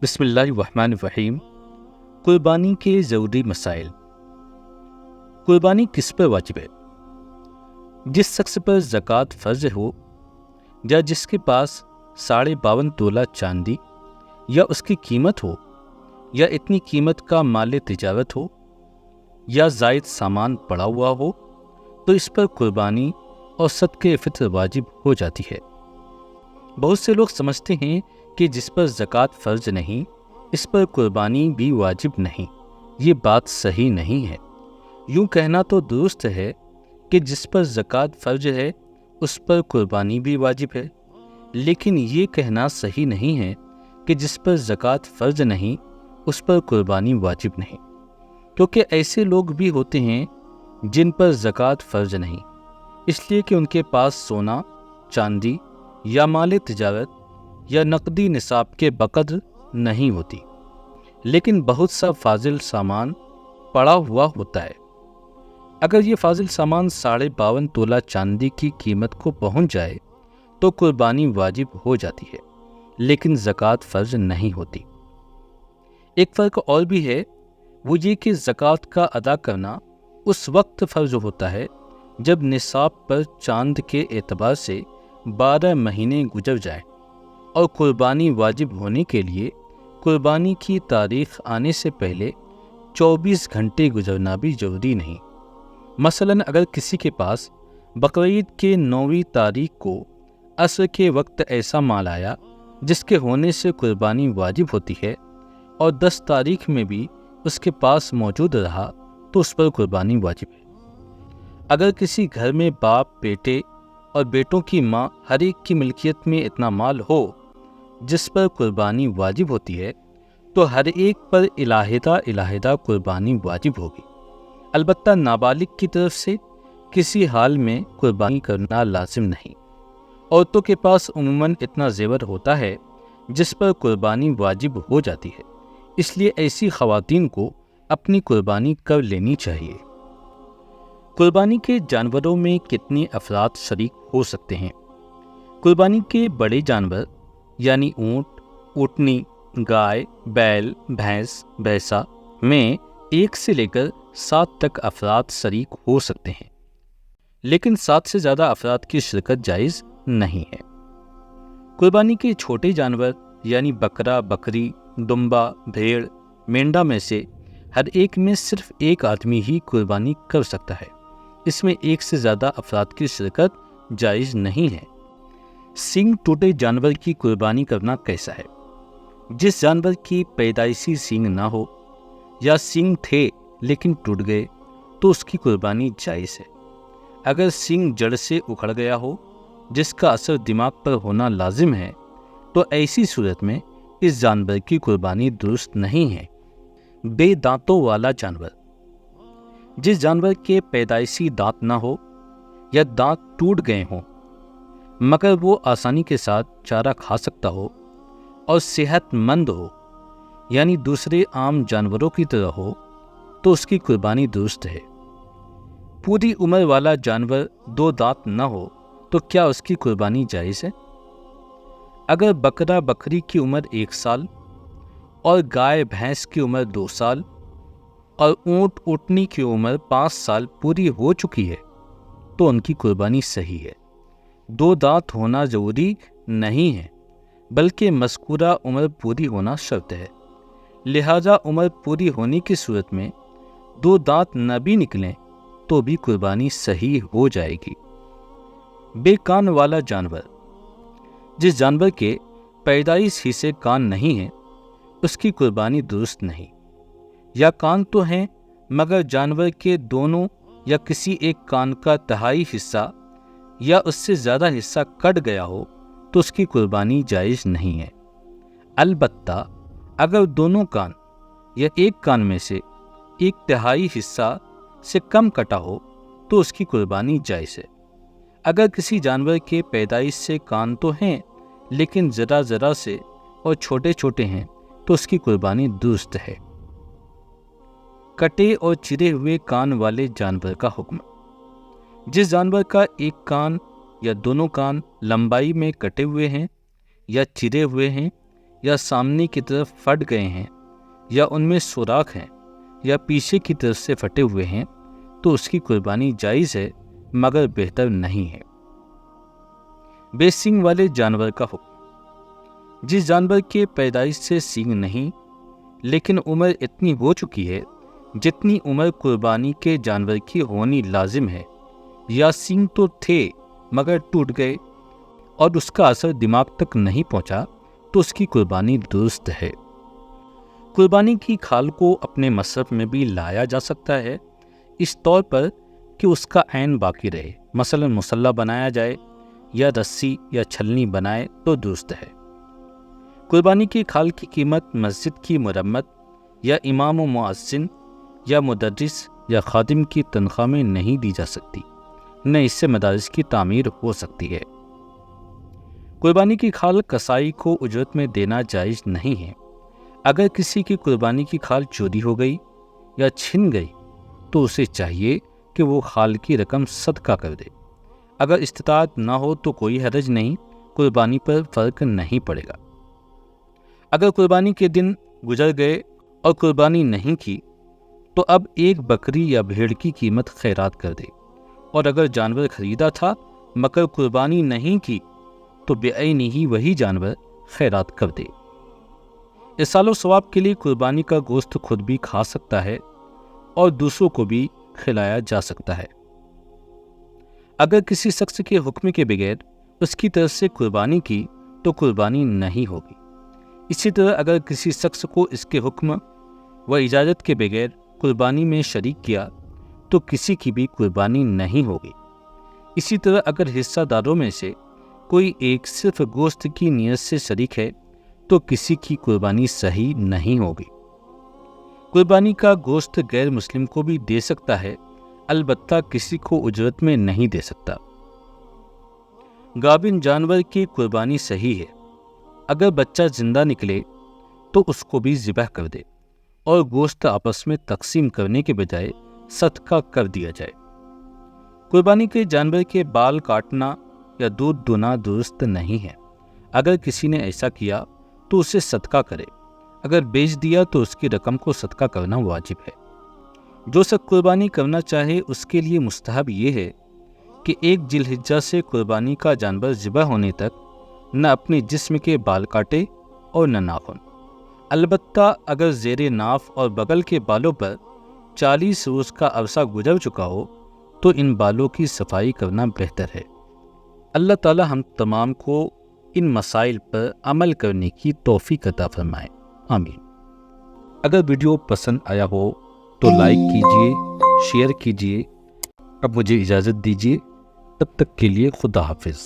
بسم اللہ الرحمن الرحیم۔ قربانی کے ضروری مسائل۔ قربانی کس پر واجب ہے؟ جس شخص پر زکوٰۃ فرض ہو یا جس کے پاس 52.5 تولہ چاندی یا اس کی قیمت ہو یا اتنی قیمت کا مال تجارت ہو یا زائد سامان پڑا ہوا ہو تو اس پر قربانی اور صدقہ فطر واجب ہو جاتی ہے۔ بہت سے لوگ سمجھتے ہیں کہ جس پر زکوٰۃ فرض نہیں اس پر قربانی بھی واجب نہیں۔ یہ بات صحیح نہیں ہے۔ یوں کہنا تو درست ہے کہ جس پر زکوٰۃ فرض ہے اس پر قربانی بھی واجب ہے، لیکن یہ کہنا صحیح نہیں ہے کہ جس پر زکوٰۃ فرض نہیں اس پر قربانی واجب نہیں، کیونکہ ایسے لوگ بھی ہوتے ہیں جن پر زکوٰۃ فرض نہیں، اس لیے کہ ان کے پاس سونا، چاندی یا مال تجارت یا نقدی نصاب کے بقدر نہیں ہوتی، لیکن بہت سا فاضل سامان پڑا ہوا ہوتا ہے۔ اگر یہ فاضل سامان 52.5 تولہ چاندی کی قیمت کو پہنچ جائے تو قربانی واجب ہو جاتی ہے، لیکن زکوٰۃ فرض نہیں ہوتی۔ ایک فرق اور بھی ہے، وہ یہ کہ زکوٰۃ کا ادا کرنا اس وقت فرض ہوتا ہے جب نصاب پر چاند کے اعتبار سے 12 مہینے گزر جائیں، اور قربانی واجب ہونے کے لیے قربانی کی تاریخ آنے سے پہلے 24 گھنٹے گزرنا بھی ضروری نہیں۔ مثلاً اگر کسی کے پاس بقرعید کے 9ویں تاریخ کو عصر کے وقت ایسا مال آیا جس کے ہونے سے قربانی واجب ہوتی ہے، اور 10 تاریخ میں بھی اس کے پاس موجود رہا تو اس پر قربانی واجب ہے۔ اگر کسی گھر میں باپ، بیٹے اور بیٹوں کی ماں ہر ایک کی ملکیت میں اتنا مال ہو جس پر قربانی واجب ہوتی ہے تو ہر ایک پر علیحدہ قربانی واجب ہوگی۔ البتہ نابالغ کی طرف سے کسی حال میں قربانی کرنا لازم نہیں۔ عورتوں کے پاس عموماً اتنا زیور ہوتا ہے جس پر قربانی واجب ہو جاتی ہے، اس لیے ایسی خواتین کو اپنی قربانی کر لینی چاہیے۔ قربانی کے جانوروں میں کتنے افراد شریک ہو سکتے ہیں؟ قربانی کے بڑے جانور یعنی اونٹ، اونٹنی، گائے، بیل، بھینس، بھینسا میں 1 سے لے کر 7 تک افراد شریک ہو سکتے ہیں، لیکن 7 سے زیادہ افراد کی شرکت جائز نہیں ہے۔ قربانی کے چھوٹے جانور یعنی بکرا، بکری، دمبا، بھیڑ، مینڈا میں سے ہر ایک میں صرف 1 آدمی ہی قربانی کر سکتا ہے، اس میں 1 سے زیادہ افراد کی شرکت جائز نہیں ہے۔ سینگ ٹوٹے جانور کی قربانی کرنا کیسا ہے؟ جس جانور کی پیدائشی سینگ نہ ہو یا سینگ تھے لیکن ٹوٹ گئے تو اس کی قربانی جائز ہے۔ اگر سینگ جڑ سے اکھڑ گیا ہو جس کا اثر دماغ پر ہونا لازم ہے تو ایسی صورت میں اس جانور کی قربانی درست نہیں ہے۔ بے دانتوں والا جانور، جس جانور کے پیدائشی دانت نہ ہو یا دانت ٹوٹ گئے ہوں مگر وہ آسانی کے ساتھ چارہ کھا سکتا ہو اور صحت مند ہو، یعنی دوسرے عام جانوروں کی طرح ہو تو اس کی قربانی درست ہے۔ پوری عمر والا جانور 2 دانت نہ ہو تو کیا اس کی قربانی جائز ہے؟ اگر بکرا بکری کی عمر 1 سال اور گائے بھینس کی عمر 2 سال اور اونٹ اونٹنی کی عمر 5 سال پوری ہو چکی ہے تو ان کی قربانی صحیح ہے۔ 2 دانت ہونا ضروری نہیں ہے بلکہ مذکورہ عمر پوری ہونا شرط ہے، لہذا عمر پوری ہونے کی صورت میں 2 دانت نہ بھی نکلیں تو بھی قربانی صحیح ہو جائے گی۔ بے کان والا جانور، جس جانور کے پیدائش ہی سے کان نہیں ہیں اس کی قربانی درست نہیں، یا کان تو ہیں مگر جانور کے دونوں یا کسی ایک کان کا تہائی حصہ یا اس سے زیادہ حصہ کٹ گیا ہو تو اس کی قربانی جائز نہیں ہے۔ البتہ اگر دونوں کان یا ایک کان میں سے 1/3 حصہ سے کم کٹا ہو تو اس کی قربانی جائز ہے۔ اگر کسی جانور کے پیدائش سے کان تو ہیں لیکن ذرا سے اور چھوٹے چھوٹے ہیں تو اس کی قربانی درست ہے۔ کٹے اور چرے ہوئے کان والے جانور کا حکم، جس جانور کا ایک کان یا دونوں کان لمبائی میں کٹے ہوئے ہیں یا چرے ہوئے ہیں یا سامنے کی طرف پھٹ گئے ہیں یا ان میں سوراخ ہیں یا پیچھے کی طرف سے پھٹے ہوئے ہیں تو اس کی قربانی جائز ہے مگر بہتر نہیں ہے۔ بے سینگ والے جانور کا حکم۔ جس جانور کے پیدائش سے سینگ نہیں لیکن عمر اتنی ہو چکی ہے جتنی عمر قربانی کے جانور کی ہونی لازم ہے، یا سینگ تو تھے مگر ٹوٹ گئے اور اس کا اثر دماغ تک نہیں پہنچا تو اس کی قربانی درست ہے۔ قربانی کی کھال کو اپنے مصرف میں بھی لایا جا سکتا ہے، اس طور پر کہ اس کا عین باقی رہے، مثلا مصلی بنایا جائے یا رسی یا چھلنی بنائے تو درست ہے۔ قربانی کی کھال کی قیمت مسجد کی مرمت یا امام و مؤذن یا مدرس یا خادم کی تنخواہ میں نہیں دی جا سکتی، نہ اس سے مدارس کی تعمیر ہو سکتی ہے۔ قربانی کی کھال کسائی کو اجرت میں دینا جائز نہیں ہے۔ اگر کسی کی قربانی کی کھال چوری ہو گئی یا چھن گئی تو اسے چاہیے کہ وہ کھال کی رقم صدقہ کر دے۔ اگر استطاعت نہ ہو تو کوئی حرج نہیں، قربانی پر فرق نہیں پڑے گا۔ اگر قربانی کے دن گزر گئے اور قربانی نہیں کی تو اب ایک بکری یا بھیڑ کی قیمت خیرات کر دے، اور اگر جانور خریدا تھا مگر قربانی نہیں کی تو بعینہ ہی وہی جانور خیرات کر دے۔ اصال و ثواب کے لیے قربانی کا گوشت خود بھی کھا سکتا ہے اور دوسروں کو بھی کھلایا جا سکتا ہے۔ اگر کسی شخص کے حکم کے بغیر اس کی طرف سے قربانی کی تو قربانی نہیں ہوگی۔ اسی طرح اگر کسی شخص کو اس کے حکم و اجازت کے بغیر قربانی میں شریک کیا تو کسی کی بھی قربانی نہیں ہوگی۔ اسی طرح اگر حصہ داروں میں سے کوئی ایک صرف گوشت کی نیت سے شریک ہے تو کسی کی قربانی صحیح نہیں ہوگی۔ قربانی کا گوشت غیر مسلم کو بھی دے سکتا ہے، البتہ کسی کو اجرت میں نہیں دے سکتا۔ گابن جانور کی قربانی صحیح ہے۔ اگر بچہ زندہ نکلے تو اس کو بھی ذبح کر دے اور گوشت آپس میں تقسیم کرنے کے بجائے صدقہ کر دیا جائے۔ قربانی کے جانور کے بال کاٹنا یا دودھ دونا درست نہیں ہے۔ اگر کسی نے ایسا کیا تو اسے صدقہ کرے، اگر بیچ دیا تو اس کی رقم کو صدقہ کرنا واجب ہے۔ جو شخص قربانی کرنا چاہے اس کے لیے مستحب یہ ہے کہ 1 ذی الحجہ سے قربانی کا جانور ذبح ہونے تک نہ اپنے جسم کے بال کاٹے اور نہ ناخن۔ البتہ اگر زیر ناف اور بغل کے بالوں پر 40 روز کا عرصہ گزر چکا ہو تو ان بالوں کی صفائی کرنا بہتر ہے۔ اللہ تعالی ہم تمام کو ان مسائل پر عمل کرنے کی توفیق عطا فرمائے، آمین۔ اگر ویڈیو پسند آیا ہو تو لائک کیجئے، شیئر کیجئے۔ اب مجھے اجازت دیجئے، تب تک کے لیے خدا حافظ۔